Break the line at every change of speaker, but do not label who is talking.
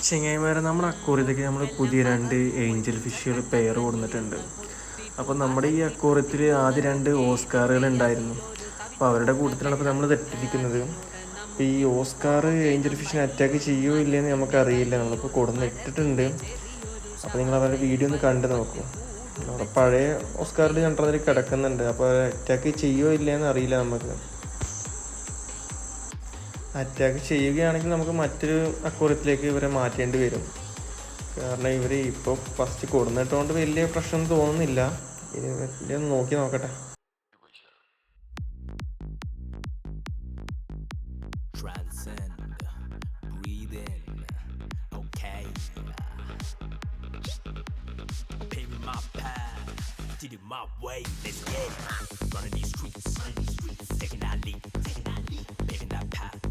ചെങ്ങായിമാരെ നമ്മുടെ അക്വോറിയത്തേക്ക് നമ്മൾ പുതിയ 2 ഏഞ്ചൽ ഫിഷുകൾ പെയർ കൊടുത്തിട്ടുണ്ട്. അപ്പോൾ നമ്മുടെ ഈ അക്വോറിയത്തിൽ ആദ്യം 2 ഓസ്കാറുകൾ ഉണ്ടായിരുന്നു. അപ്പോൾ അവരുടെ കൂട്ടത്തിലാണ് ഇപ്പോൾ നമ്മൾ തെറ്റിരിക്കുന്നത്. അപ്പോൾ ഈ ഓസ്കാർ ഏഞ്ചൽ ഫിഷിനെ അറ്റാക്ക് ചെയ്യുമോ ഇല്ലയെന്ന് നമുക്കറിയില്ല. നമ്മളിപ്പോൾ കൊടുന്നിട്ടിട്ടുണ്ട്. അപ്പോൾ നിങ്ങൾ അവരുടെ വീഡിയോ ഒന്ന് കണ്ടു നോക്കൂ. നമ്മുടെ പഴയ ഓസ്കാറിൽ രണ്ടെണ്ണത്തിൽ കിടക്കുന്നുണ്ട്. അപ്പോൾ അറ്റാക്ക് ചെയ്യുമോ ഇല്ലയെന്ന് അറിയില്ല. നമുക്ക് അറ്റാക്ക് ചെയ്യുകയാണെങ്കിൽ നമുക്ക് മറ്റൊരു അക്വോറിയത്തിലേക്ക് ഇവരെ മാറ്റേണ്ടി വരും. കാരണം ഇവർ ഇപ്പോൾ ഫസ്റ്റ് കൊടുന്നിട്ടുകൊണ്ട് വലിയ പ്രശ്നം തോന്നുന്നില്ല. ഇനി ഒന്ന് നോക്കി നോക്കട്ടെ.
My way, let's get it. Running these streets, taking that lead, paving that path.